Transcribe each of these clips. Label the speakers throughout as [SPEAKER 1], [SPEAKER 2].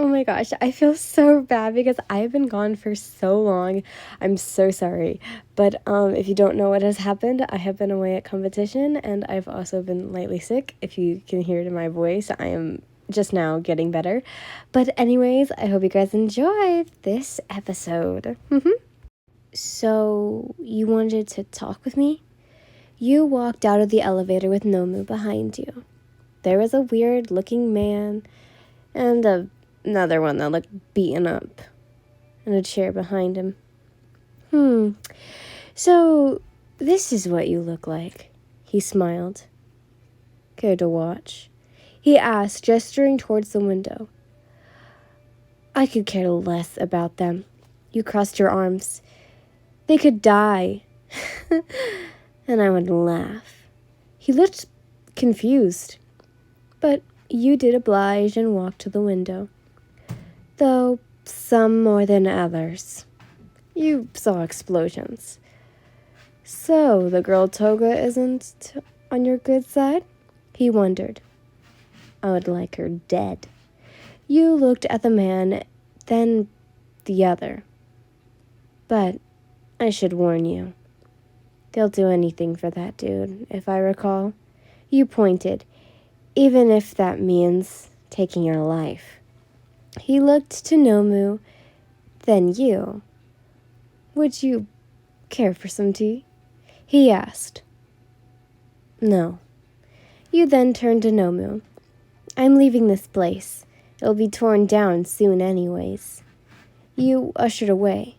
[SPEAKER 1] Oh my gosh, I feel so bad because I've been gone for so long. I'm so sorry. But if you don't know what has happened, I have been away at competition and I've also been lightly sick. If you can hear it in my voice, I am just now getting better. But anyways, I hope you guys enjoyed this episode. So, you wanted to talk with me? You walked out of the elevator with Nomu behind you. There was a weird looking man and another one that looked beaten up in a chair behind him. So this is what you look like. He smiled. Care to watch? He asked, gesturing towards the window. I could care less about them. You crossed your arms. They could die. And I would laugh. He looked confused, but you did oblige and walked to the window. Though some more than others. You saw explosions. So the girl Toga isn't on your good side? He wondered. I would like her dead. You looked at the man, then the other. But I should warn you. They'll do anything for that dude, if I recall. You pointed, even if that means taking your life. He looked to Nomu, then you. Would you care for some tea? He asked. No. You then turned to Nomu. I'm leaving this place. It'll be torn down soon anyways. You ushered away.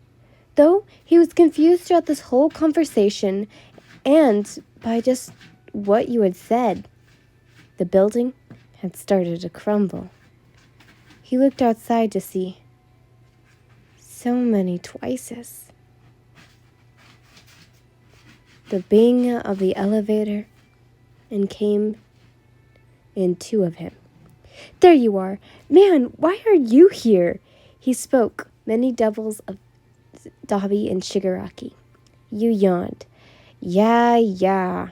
[SPEAKER 1] Though he was confused throughout this whole conversation and by just what you had said. The building had started to crumble. He looked outside to see so many twices. The bing of the elevator and came in two of him. There you are. Man, why are you here? He spoke, many doubles of Dabi and Shigaraki. You yawned. Yeah.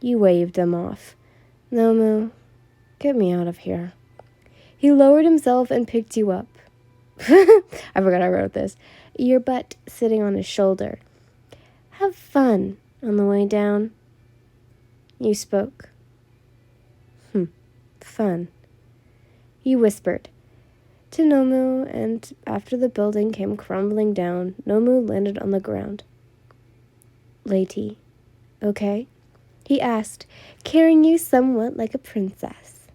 [SPEAKER 1] You waved them off. Nomu, get me out of here. He lowered himself and picked you up. I forgot I wrote this. Your butt sitting on his shoulder. Have fun on the way down. You spoke. Fun. You whispered to Nomu, and after the building came crumbling down, Nomu landed on the ground. Lady, okay? He asked, carrying you somewhat like a princess.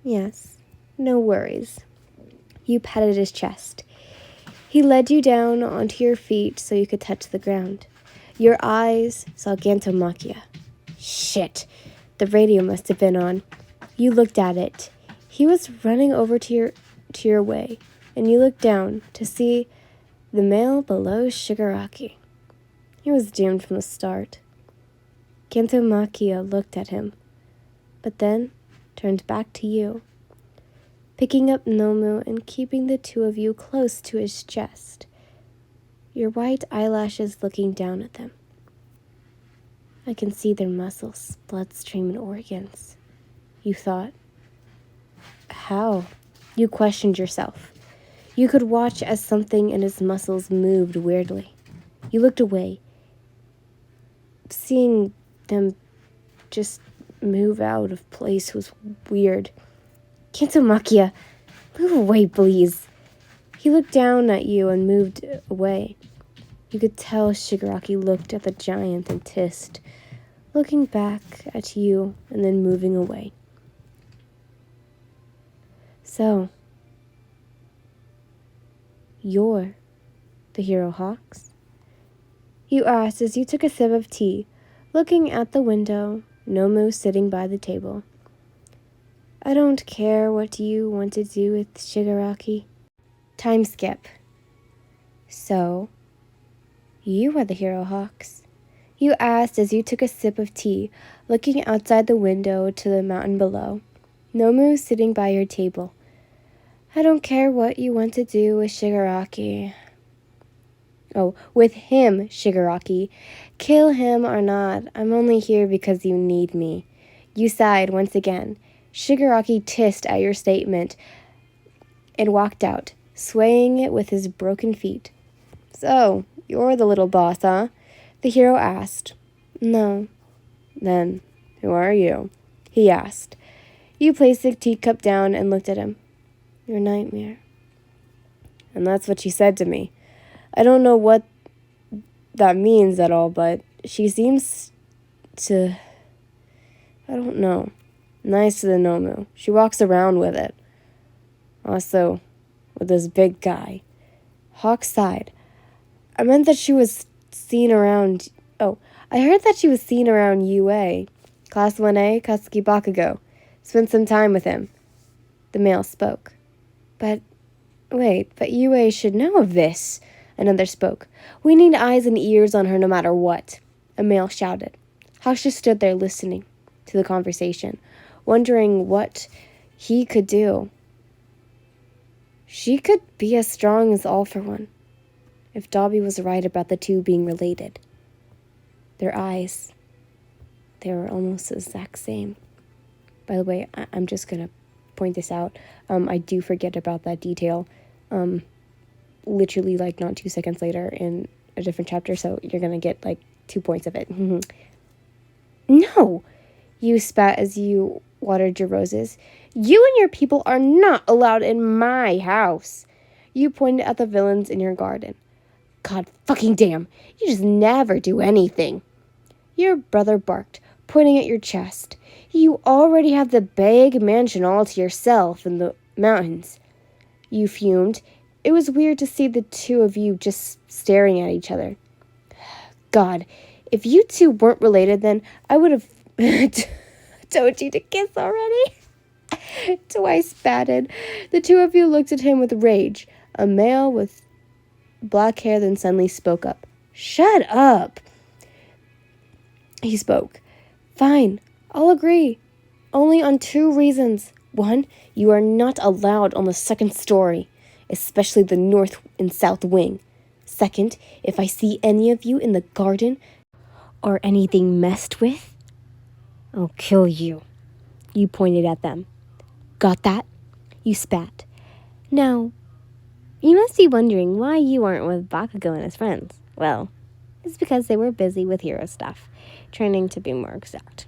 [SPEAKER 1] Yes, no worries. You patted his chest. He led you down onto your feet so you could touch the ground. Your eyes saw Ganto Makia. Shit, the radio must have been on. You looked at it. He was running over to your way, and you looked down to see the male below Shigaraki. He was doomed from the start. Ganto Makia looked at him, but then turned back to you, picking up Nomu and keeping the two of you close to his chest, your white eyelashes looking down at them. I can see their muscles, bloodstream, and organs. You thought. How? You questioned yourself. You could watch as something in his muscles moved weirdly. You looked away. Seeing them just move out of place was weird. Ganto Makia, move away, please. He looked down at you and moved away. You could tell Shigaraki looked at the giant and hissed, looking back at you and then moving away. So, you're the Hero Hawks? You asked as you took a sip of tea, looking at the window, Nomu sitting by the table. I don't care what you want to do with Shigaraki. Time skip. So, you are the Hero Hawks? You asked as you took a sip of tea, looking outside the window to the mountain below. Nomu sitting by your table. I don't care what you want to do with Shigaraki. Oh, with him, Shigaraki. Kill him or not, I'm only here because you need me. You sighed once again. Shigaraki hissed at your statement, and walked out, swaying it with his broken feet. So, you're the little boss, huh? The hero asked. No. Then, who are you? He asked. You placed the teacup down and looked at him. Your nightmare. And that's what she said to me. I don't know what that means at all, but she seems to... I don't know. Nice to the Nomu. She walks around with it. Also, with this big guy. Hawk sighed. I meant that she was seen around... Oh, I heard that she was seen around UA. Class 1A, Katsuki Bakugou. Spent some time with him. The male spoke. But UA should know of this. Another spoke. We need eyes and ears on her no matter what. A male shouted. Hawk just stood there listening to the conversation, wondering what he could do. She could be as strong as All for One, if Dobby was right about the two being related. Their eyes, they were almost the exact same. By the way, I'm just going to point this out. I do forget about that detail. Literally, like, not 2 seconds later in a different chapter, so you're going to get, like, 2 points of it. No! You spat as you watered your roses. You and your people are not allowed in my house. You pointed at the villains in your garden. God fucking damn, you just never do anything. Your brother barked, pointing at your chest. You already have the big mansion all to yourself in the mountains. You fumed. It was weird to see the two of you just staring at each other. God, if you two weren't related, then I would have told you to kiss already. Twice batted. The two of you looked at him with rage. A male with black hair then suddenly spoke up. Shut up. He spoke. Fine, I'll agree. Only on 2 reasons. 1, you are not allowed on the 2nd story, especially the north and south wing. 2nd, if I see any of you in the garden or anything messed with, I'll kill you. You pointed at them. Got that? You spat. Now, you must be wondering why you aren't with Bakugou and his friends. Well, it's because they were busy with hero stuff, training to be more exact.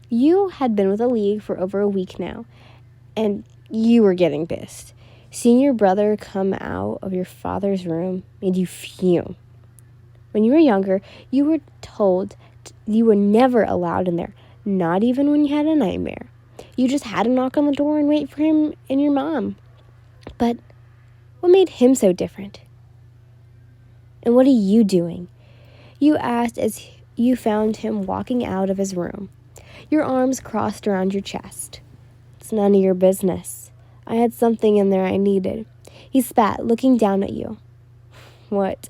[SPEAKER 1] You had been with the League for over a week now, and you were getting pissed. Seeing your brother come out of your father's room made you fume. When you were younger, you were told you were never allowed in there, not even when you had a nightmare. You just had to knock on the door and wait for him and your mom. But what made him so different? And what are you doing? You asked as you found him walking out of his room, your arms crossed around your chest. It's none of your business. I had something in there I needed. He spat, looking down at you. What?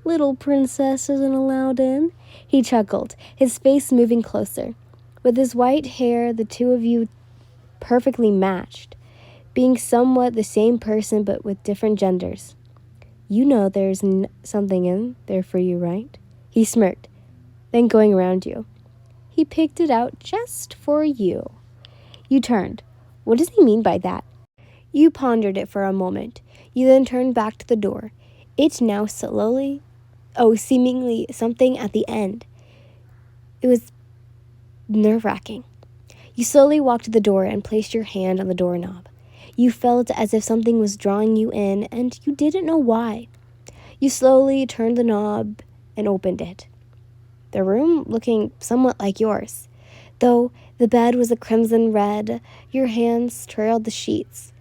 [SPEAKER 1] Little princess isn't allowed in? He chuckled, his face moving closer. With his white hair, the two of you perfectly matched, being somewhat the same person but with different genders. You know there's something in there for you, right? He smirked, then going around you. He picked it out just for you. You turned. What does he mean by that? You pondered it for a moment. You then turned back to the door. It now seemingly something at the end. It was nerve-wracking. You slowly walked to the door and placed your hand on the doorknob. You felt as if something was drawing you in, and you didn't know why. You slowly turned the knob and opened it. The room looking somewhat like yours. Though the bed was a crimson red, your hands trailed the sheets.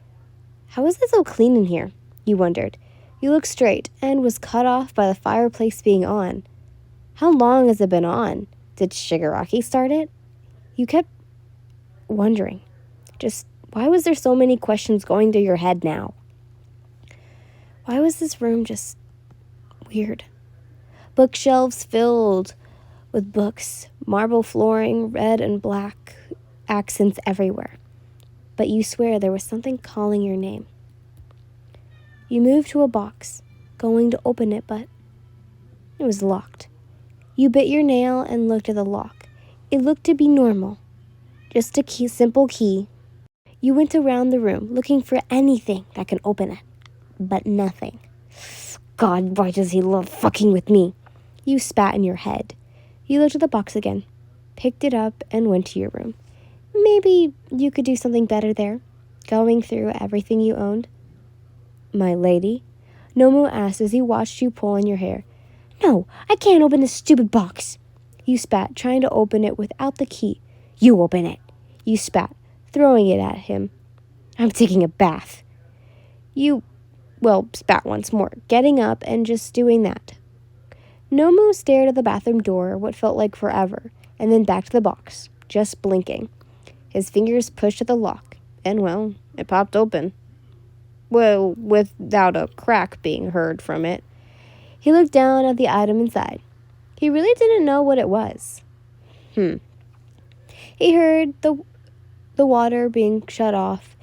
[SPEAKER 1] How is it so clean in here? You wondered. You looked straight and was cut off by the fireplace being on. How long has it been on? Did Shigaraki start it? You kept wondering. Just why was there so many questions going through your head now? Why was this room just weird? Bookshelves filled with books, marble flooring, red and black accents everywhere. But you swear there was something calling your name. You moved to a box, going to open it, but it was locked. You bit your nail and looked at the lock. It looked to be normal. Just a simple key. You went around the room looking for anything that can open it, but nothing. God, why does he love fucking with me? You spat in your head. You looked at the box again, picked it up, and went to your room. Maybe you could do something better there, going through everything you owned. My lady? Nomu asked as he watched you pull in your hair. No, I can't open this stupid box. You spat, trying to open it without the key. You open it. You spat, throwing it at him. I'm taking a bath. You, spat once more, getting up and just doing that. Nomu stared at the bathroom door what felt like forever, and then back to the box, just blinking. His fingers pushed at the lock, and it popped open. Well, without a crack being heard from it. He looked down at the item inside. He really didn't know what it was. He heard the water being shut off,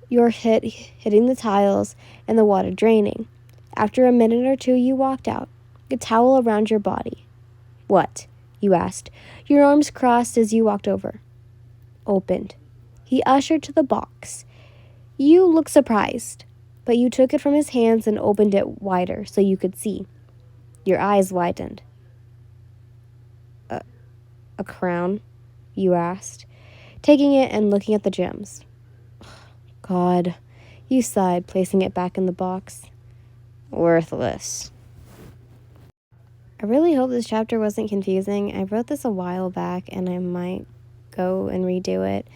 [SPEAKER 1] your hit hitting the tiles, and the water draining. After a minute or two, you walked out, a towel around your body. What? You asked, your arms crossed as you walked over. Opened. He ushered to the box. You looked surprised, but you took it from his hands and opened it wider so you could see. Your eyes widened. A crown? You asked, taking it and looking at the gems. God, you sighed, placing it back in the box. Worthless. I really hope this chapter wasn't confusing. I wrote this a while back and I might go and redo it.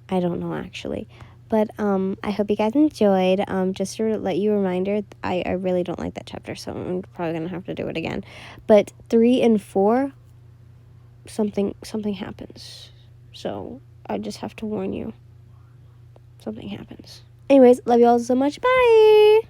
[SPEAKER 1] I don't know actually. But I hope you guys enjoyed. Just to let you a reminder, I really don't like that chapter, so I'm probably going to have to do it again. But 3 and 4, something happens. So I just have to warn you. Something happens. Anyways, love you all so much. Bye!